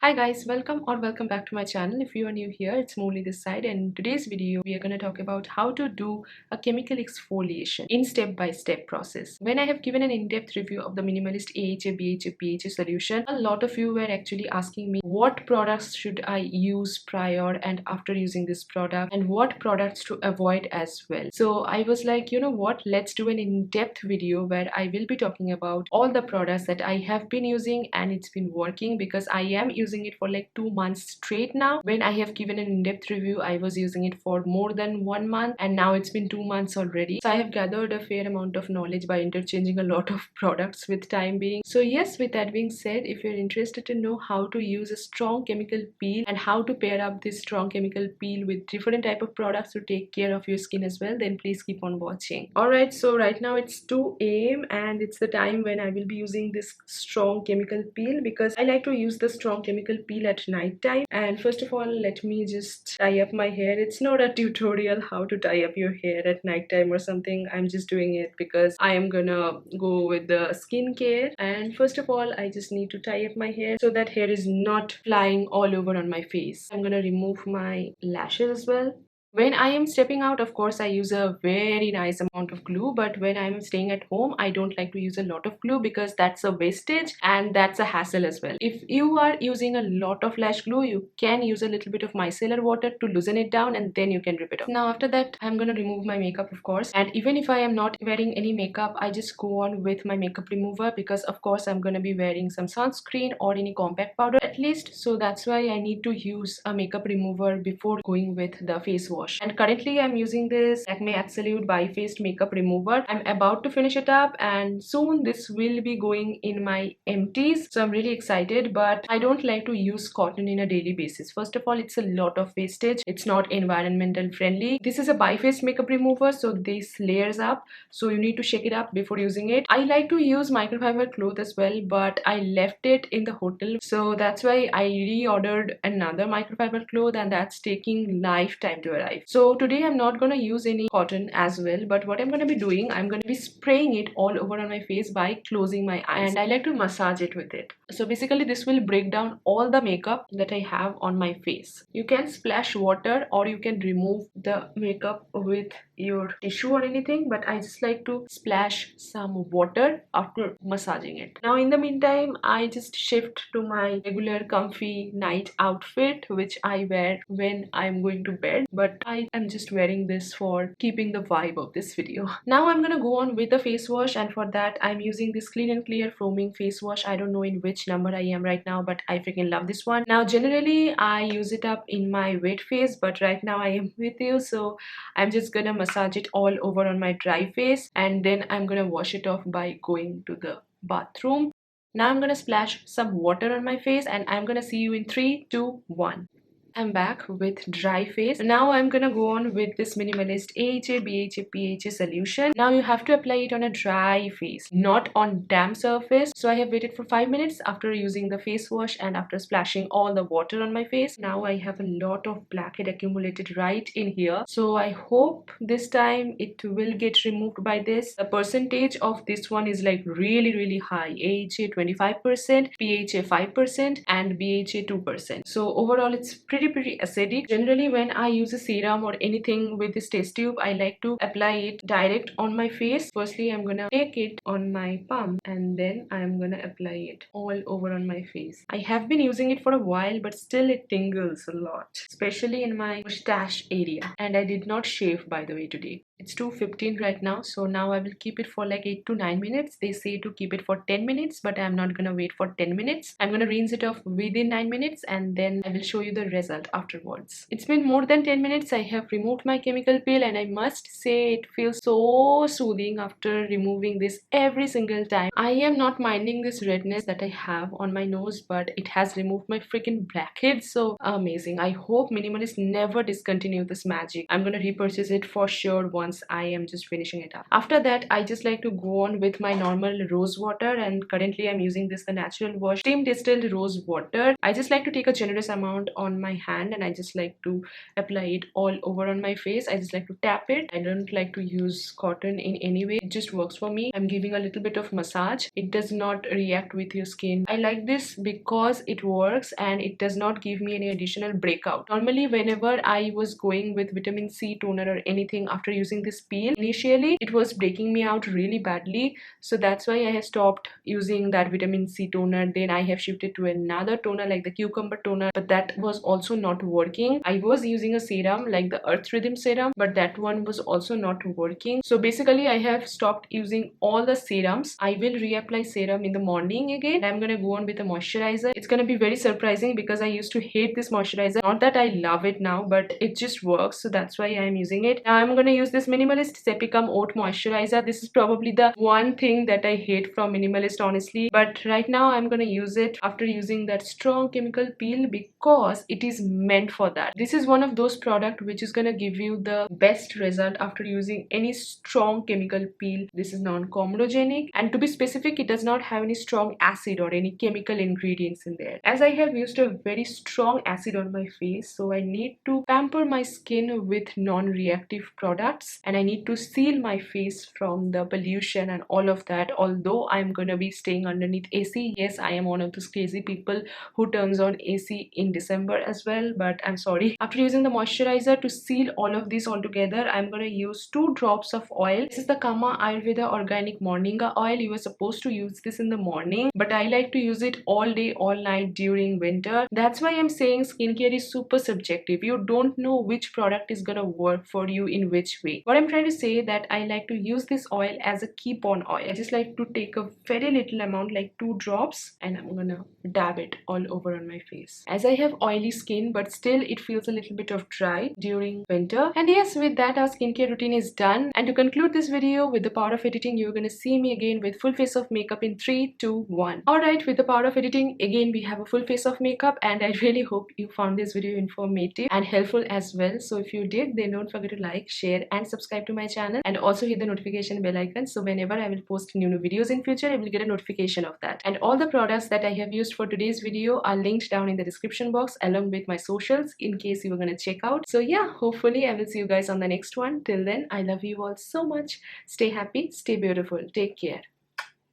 Hi guys, welcome back to my channel. If you are new here, it's Mouli this side, and in today's video we are going to talk about how to do a chemical exfoliation in step-by-step process. When I have given an in-depth review of the minimalist AHA, BHA, PHA solution, a lot of you were actually asking me what products should I use prior and after using this product and what products to avoid as well. So I was like, you know what, let's do an in-depth video where I will be talking about all the products that I have been using and it's been working because I am using it for like 2 months straight now. When I have given an in-depth review, I was using it for more than 1 month and now it's been 2 months already. So I have gathered a fair amount of knowledge by interchanging a lot of products with time being. So yes, with that being said, if you're interested to know how to use a strong chemical peel and how to pair up this strong chemical peel with different type of products to take care of your skin as well, then please keep on watching. Alright, so right now it's 2 a.m. and it's the time when I will be using this strong chemical peel because I like to use the strong chemical peel at night time. And first of all, let me just tie up my hair. It's not a tutorial how to tie up your hair at night time or something. I'm just doing it because I am gonna go with the skincare. And first of all, I just need to tie up my hair so that hair is not flying all over on my face. I'm gonna remove my lashes as well. When I am stepping out, of course, I use a very nice amount of glue, but when I'm staying at home, I don't like to use a lot of glue because that's a wastage and that's a hassle as well. If you are using a lot of lash glue, you can use a little bit of micellar water to loosen it down and then you can rip it off. Now after that, I'm gonna remove my makeup, of course, and even if I am not wearing any makeup, I just go on with my makeup remover because of course I'm gonna be wearing some sunscreen or any compact powder at least, so that's why I need to use a makeup remover before going with the face wash. And currently I'm using this Acme Absolute Bi-Faced Makeup Remover. I'm about to finish it up and soon this will be going in my empties. So I'm really excited, but I don't like to use cotton in a daily basis. First of all, it's a lot of wastage. It's not environmental friendly. This is a bi-faced makeup remover, so this layers up. So you need to shake it up before using it. I like to use microfiber cloth as well, but I left it in the hotel. So that's why I reordered another microfiber cloth and that's taking lifetime to arrive. So today I'm not going to use any cotton as well, but what I'm going to be doing, I'm going to be spraying it all over on my face by closing my eyes, and I like to massage it with it. So basically this will break down all the makeup that I have on my face. You can splash water or you can remove the makeup with your tissue or anything, but I just like to splash some water after massaging it. Now in the meantime, I just shift to my regular comfy night outfit which I wear when I'm going to bed, but I am just wearing this for keeping the vibe of this video. Now I'm gonna go on with the face wash, and for that I'm using this Clean and Clear foaming face wash. I don't know in which number I am right now, but I freaking love this one. Now generally I use it up in my wet face, but right now I am with you, so I'm just gonna massage it all over on my dry face and then I'm gonna wash it off by going to the bathroom. Now I'm gonna splash some water on my face and I'm gonna see you in 3, 2, 1. I'm back with dry face. Now I'm gonna go on with this minimalist AHA, BHA, PHA solution. Now you have to apply it on a dry face, not on damp surface. So I have waited for 5 minutes after using the face wash and after splashing all the water on my face. Now I have a lot of blackhead accumulated right in here. So I hope this time it will get removed by this. The percentage of this one is like really high. AHA 25%, PHA 5% and BHA 2%. So overall it's pretty acidic. Generally when I use a serum or anything with this test tube, I like to apply it direct on my face. Firstly I'm gonna take it on my palm and then I'm gonna apply it all over on my face. I have been using it for a while, but still it tingles a lot, especially in my mustache area, and I did not shave by the way today. It's 2:15 right now, so now I will keep it for like 8 to 9 minutes. They say to keep it for 10 minutes, but I'm not gonna wait for 10 minutes. I'm gonna rinse it off within 9 minutes and then I will show you the result afterwards. It's been more than 10 minutes. I have removed my chemical peel and I must say it feels so soothing after removing this every single time. I am not minding this redness that I have on my nose, but it has removed my freaking blackheads. So amazing. I hope Minimalist never discontinue this magic. I'm gonna repurchase it for sure once once I am just finishing it up. After that, I just like to go on with my normal rose water, and currently I'm using this the Natural Wash steam distilled rose water. I just like to take a generous amount on my hand and I just like to apply it all over on my face. I just like to tap it. I don't like to use cotton in any way. It just works for me. I'm giving a little bit of massage. It does not react with your skin. I like this because it works and it does not give me any additional breakout. Normally, whenever I was going with vitamin C toner or anything after using this peel, initially it was breaking me out really badly. So that's why I have stopped using that vitamin C toner. Then I have shifted to another toner like the cucumber toner, but that was also not working. I was using a serum like the Earth Rhythm serum, but that one was also not working. So basically I have stopped using all the serums. I will reapply serum in the morning again. I'm gonna go on with a moisturizer. It's gonna be very surprising because I used to hate this moisturizer. Not that I love it now, but it just works, so that's why I'm using it. Now I'm gonna use this Minimalist Sepicum Oat Moisturizer. This is probably the one thing that I hate from Minimalist, honestly, but right now I'm gonna use it after using that strong chemical peel because it is meant for that. This is one of those products which is gonna give you the best result after using any strong chemical peel. This is non-comedogenic, and to be specific, it does not have any strong acid or any chemical ingredients in there. As I have used a very strong acid on my face, so I need to pamper my skin with non-reactive products and I need to seal my face from the pollution and all of that. Although I'm gonna be staying underneath AC, yes, I am one of those crazy people who turns on AC in December as well, but I'm sorry. After using the moisturizer to seal all of this all together, I'm gonna use 2 drops of oil. This is the Kama Ayurveda Organic Moringa oil. You are supposed to use this in the morning, but I like to use it all day, all night during winter. That's why I'm saying skincare is super subjective. You don't know which product is gonna work for you in which way. What I'm trying to say that I like to use this oil as a keep on oil. I just like to take a very little amount, like 2 drops, and I'm gonna dab it all over on my face. As I have oily skin, but still it feels a little bit of dry during winter. And yes, with that our skincare routine is done. And to conclude this video, with the power of editing, you're gonna see me again with full face of makeup in 3, 2, 1. Alright, with the power of editing, again we have a full face of makeup, and I really hope you found this video informative and helpful as well. So if you did, then don't forget to like, share and subscribe to my channel, and also hit the notification bell icon, so whenever I will post new videos in future, I will get a notification of that. And all the products that I have used for today's video are linked down in the description box along with my socials in case you were gonna check out. So yeah, hopefully I will see you guys on the next one. Till then, I love you all so much. Stay happy, stay beautiful, take care.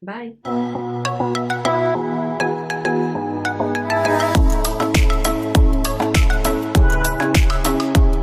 Bye.